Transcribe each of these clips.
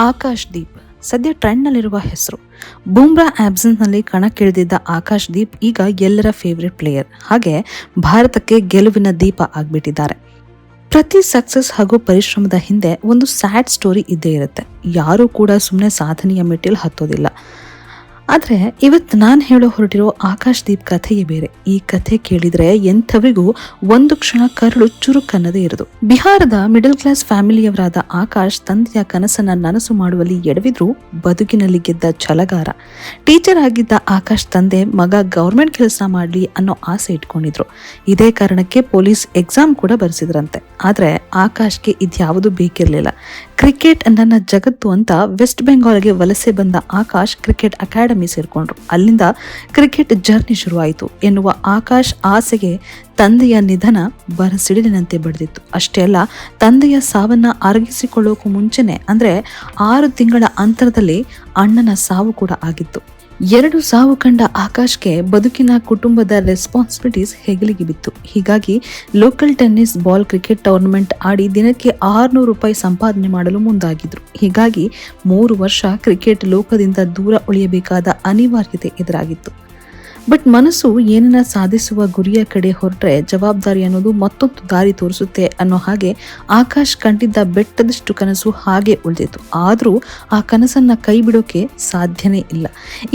ಆಕಾಶ್ ದೀಪ್ ಸದ್ಯ ಟ್ರೆಂಡ್ನಲ್ಲಿರುವ ಹೆಸರು. ಬೂಮ್ರಾ ಆಬ್ಸೆನ್ಸ್ನಲ್ಲಿ ಕಣಕ್ಕಿಳಿದಿದ್ದ ಆಕಾಶ್ ದೀಪ್ ಈಗ ಎಲ್ಲರ ಫೇವರೇಟ್ ಪ್ಲೇಯರ್. ಹಾಗೆ ಭಾರತಕ್ಕೆ ಗೆಲುವಿನ ದೀಪ ಆಗ್ಬಿಟ್ಟಿದ್ದಾರೆ. ಪ್ರತಿ ಸಕ್ಸಸ್ ಹಾಗೂ ಪರಿಶ್ರಮದ ಹಿಂದೆ ಒಂದು ಸ್ಯಾಡ್ ಸ್ಟೋರಿ ಇದ್ದೇ ಇರುತ್ತೆ. ಯಾರೂ ಕೂಡ ಸುಮ್ಮನೆ ಸಾಧನೆಯ ಮೆಟ್ಟಿಲು ಹತ್ತೋದಿಲ್ಲ. ಆದರೆ ಇವತ್ತು ನಾನು ಹೇಳೋ ಹೊರಟಿರೋ ಆಕಾಶ್ ದೀಪ್ ಕಥೆಯೇ ಬೇರೆ. ಈ ಕಥೆ ಕೇಳಿದ್ರೆ ಎಂಥವರಿಗೂ ಒಂದು ಕ್ಷಣ ಕರಳು ಚುರುಕನ್ನದೇ ಇರೋದು. ಬಿಹಾರದ ಮಿಡಲ್ ಕ್ಲಾಸ್ ಫ್ಯಾಮಿಲಿಯವರಾದ ಆಕಾಶ್ ತಂದೆಯ ಕನಸನ್ನ ನನಸು ಮಾಡುವಲ್ಲಿ ಎಡವಿದ್ರು ಬದುಕಿನಲ್ಲಿ ಗೆದ್ದ ಛಲಗಾರ. ಟೀಚರ್ ಆಗಿದ್ದ ಆಕಾಶ್ ತಂದೆ ಮಗ ಗೌರ್ಮೆಂಟ್ ಕೆಲಸ ಮಾಡಲಿ ಅನ್ನೋ ಆಸೆ ಇಟ್ಕೊಂಡಿದ್ರು. ಇದೇ ಕಾರಣಕ್ಕೆ ಪೊಲೀಸ್ ಎಕ್ಸಾಮ್ ಕೂಡ ಬರೆಸಿದ್ರಂತೆ. ಆದ್ರೆ ಆಕಾಶ್ಗೆ ಇದ್ಯಾವುದು ಬೇಕಿರಲಿಲ್ಲ. ಕ್ರಿಕೆಟ್ ನನ್ನ ಜಗತ್ತು ಅಂತ ವೆಸ್ಟ್ ಬೆಂಗಾಲ್ಗೆ ವಲಸೆ ಬಂದ ಆಕಾಶ್ ಕ್ರಿಕೆಟ್ ಅಕಾಡೆಮಿ ಸೇರ್ಕೊಂಡ್ರು. ಅಲ್ಲಿಂದ ಕ್ರಿಕೆಟ್ ಜರ್ನಿ ಶುರುವಾಯಿತು ಎನ್ನುವ ಆಕಾಶ್ ಆಸೆಗೆ ತಂದೆಯ ನಿಧನ ಬರಸಿಡಿಲಿನಂತೆ ಬಡಿದಿತ್ತು. ಅಷ್ಟೇ ಅಲ್ಲ, ತಂದೆಯ ಸಾವನ್ನ ಅರಗಿಸಿಕೊಳ್ಳೋಕು ಮುಂಚೆನೆ ಅಂದ್ರೆ 6 ತಿಂಗಳ ಅಂತರದಲ್ಲಿ ಅಣ್ಣನ ಸಾವು ಕೂಡ ಆಗಿತ್ತು. 2 ಸಾವು ಕಂಡ ಆಕಾಶ್ಗೆ ಬದುಕಿನ ಕುಟುಂಬದ ರೆಸ್ಪಾನ್ಸಿಬಿಲಿಟೀಸ್ ಹೆಗಲಿಗೆ ಬಿತ್ತು. ಹೀಗಾಗಿ local tennis ball cricket tournament ಆಡಿ ದಿನಕ್ಕೆ 600 ರೂಪಾಯಿ ಸಂಪಾದನೆ ಮಾಡಲು ಮುಂದಾಗಿದ್ರು. ಹೀಗಾಗಿ 3 ವರ್ಷ ಕ್ರಿಕೆಟ್ ಲೋಕದಿಂದ ದೂರ ಉಳಿಯಬೇಕಾದ ಅನಿವಾರ್ಯತೆ ಎದುರಾಗಿತ್ತು. ಬಟ್ ಮನಸ್ಸು ಏನನ್ನ ಸಾಧಿಸುವ ಗುರಿಯ ಕಡೆ ಹೊರಟ್ರೆ ಜವಾಬ್ದಾರಿ ಅನ್ನೋದು ಮತ್ತೊಂದು ದಾರಿ ತೋರಿಸುತ್ತೆ ಅನ್ನೋ ಹಾಗೆ ಆಕಾಶ್ ಕಂಡಿದ್ದ ಬೆಟ್ಟದಷ್ಟು ಕನಸು ಹಾಗೆ ಉಳಿದಿತ್ತು. ಆದ್ರೂ ಆ ಕನಸನ್ನ ಕೈ ಬಿಡೋಕೆ ಸಾಧ್ಯನೇ ಇಲ್ಲ.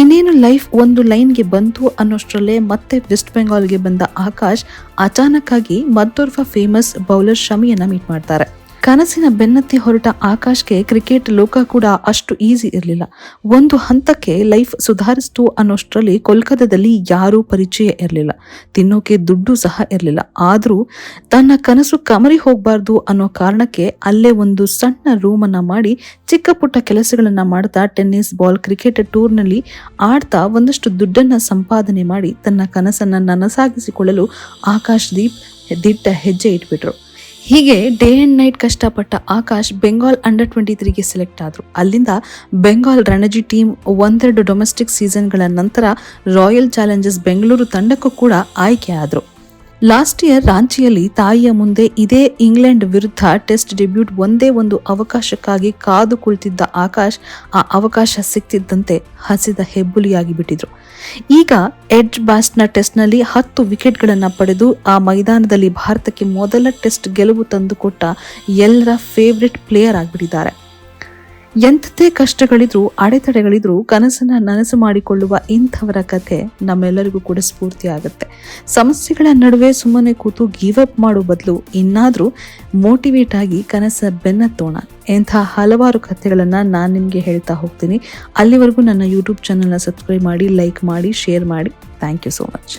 ಇನ್ನೇನು ಲೈಫ್ ಒಂದು ಲೈನ್ಗೆ ಬಂತು ಅನ್ನೋಷ್ಟರಲ್ಲೇ ಮತ್ತೆ ವೆಸ್ಟ್ ಬೆಂಗಾಲ್ಗೆ ಬಂದ ಆಕಾಶ್ ಅಚಾನಕ್ ಆಗಿ ಮತ್ತೋರ್ವ ಫೇಮಸ್ ಬೌಲರ್ ಶಮಿಯನ್ನ ಮೀಟ್ ಮಾಡ್ತಾರೆ. ಕನಸಿನ ಬೆನ್ನತ್ತಿ ಹೊರಟ ಆಕಾಶ್ಗೆ ಕ್ರಿಕೆಟ್ ಲೋಕ ಕೂಡ ಅಷ್ಟು ಈಸಿ ಇರಲಿಲ್ಲ. ಒಂದು ಹಂತಕ್ಕೆ ಲೈಫ್ ಸುಧಾರಿಸ್ತು ಅನ್ನೋಷ್ಟರಲ್ಲಿ ಕೋಲ್ಕತ್ತಾದಲ್ಲಿ ಯಾರೂ ಪರಿಚಯ ಇರಲಿಲ್ಲ. ತಿನ್ನೋಕೆ ದುಡ್ಡು ಸಹ ಇರಲಿಲ್ಲ. ಆದ್ರೂ ತನ್ನ ಕನಸು ಕಮರಿ ಹೋಗ್ಬಾರ್ದು ಅನ್ನೋ ಕಾರಣಕ್ಕೆ ಅಲ್ಲೇ ಒಂದು ಸಣ್ಣ ರೂಮನ್ನ ಮಾಡಿ ಚಿಕ್ಕ ಪುಟ್ಟ ಕೆಲಸಗಳನ್ನ ಮಾಡ್ತಾ ಟೆನ್ನಿಸ್ ಬಾಲ್ ಕ್ರಿಕೆಟ್ ಟೂರ್ನಲ್ಲಿ ಆಡ್ತಾ ಒಂದಷ್ಟು ದುಡ್ಡನ್ನ ಸಂಪಾದನೆ ಮಾಡಿ ತನ್ನ ಕನಸನ್ನ ನನಸಾಗಿಸಿಕೊಳ್ಳಲು ಆಕಾಶ್ ದೀಪ್ ದಿಟ್ಟ ಹೆಜ್ಜೆ ಇಟ್ಬಿಟ್ರು. ಹೀಗೆ ಡೇ ಅಂಡ್ ನೈಟ್ ಕಷ್ಟಪಟ್ಟ ಆಕಾಶ್ ಬೆಂಗಾಲ್ ಅಂಡರ್ 23ಗೆ ಸೆಲೆಕ್ಟ್ ಆದ್ರು. ಅಲ್ಲಿಂದ ಬೆಂಗಾಲ್ ರಣಜಿ ಟೀಮ್ 1-2 ಡೊಮೆಸ್ಟಿಕ್ ಸೀಸನ್ಗಳ ನಂತರ ರಾಯಲ್ ಚಾಲೆಂಜರ್ಸ್ ಬೆಂಗಳೂರು ತಂಡಕ್ಕೂ ಕೂಡ ಆಯ್ಕೆ ಆದ್ರು. ಲಾಸ್ಟ್ ಇಯರ್ ರಾಂಚಿಯಲ್ಲಿ ತಾಯಿಯ ಮುಂದೆ ಇದೇ ಇಂಗ್ಲೆಂಡ್ ವಿರುದ್ಧ ಟೆಸ್ಟ್ ಡೆಬ್ಯೂಟ್ ಒಂದೇ ಒಂದು ಅವಕಾಶಕ್ಕಾಗಿ ಕಾದು ಕುಳಿತಿದ್ದ ಆಕಾಶ್ ಆ ಅವಕಾಶ ಸಿಕ್ತಿದ್ದಂತೆ ಹಸಿದ ಹೆಬ್ಬುಲಿಯಾಗಿ ಬಿಟ್ಟಿದ್ರು. ಈಗ ಎಡ್ಜ್ ಬಾಸ್ಟ್ನ ಟೆಸ್ಟ್ನಲ್ಲಿ 10 ವಿಕೆಟ್ಗಳನ್ನು ಪಡೆದು ಆ ಮೈದಾನದಲ್ಲಿ ಭಾರತಕ್ಕೆ ಮೊದಲ ಟೆಸ್ಟ್ ಗೆಲುವು ತಂದುಕೊಟ್ಟ ಎಲ್ಲರ ಫೇವ್ರೆಟ್ ಪ್ಲೇಯರ್ ಆಗಿಬಿಟ್ಟಿದ್ದಾರೆ. ಎಂಥದೇ ಕಷ್ಟಗಳಿದ್ರು ಅಡೆತಡೆಗಳಿದ್ರು ಕನಸನ್ನ ನನಸು ಮಾಡಿಕೊಳ್ಳುವ ಇಂಥವರ ಕಥೆ ನಮ್ಮೆಲ್ಲರಿಗೂ ಕೂಡ ಸ್ಫೂರ್ತಿ ಆಗುತ್ತೆ. ಸಮಸ್ಯೆಗಳ ನಡುವೆ ಸುಮ್ಮನೆ ಕೂತು ಗಿವ್ ಅಪ್ ಮಾಡೋ ಬದಲು ಇನ್ನಾದ್ರೂ ಮೋಟಿವೇಟ್ ಆಗಿ ಕನಸ ಬೆನ್ನತ್ತೋಣ. ಇಂಥ ಹಲವಾರು ಕಥೆಗಳನ್ನ ನಾನು ನಿಮಗೆ ಹೇಳ್ತಾ ಹೋಗ್ತೀನಿ. ಅಲ್ಲಿವರೆಗೂ ನನ್ನ ಯೂಟ್ಯೂಬ್ ಚಾನಲ್ನ ಸಬ್ಸ್ಕ್ರೈಬ್ ಮಾಡಿ, ಲೈಕ್ ಮಾಡಿ, ಶೇರ್ ಮಾಡಿ. Thank you so much.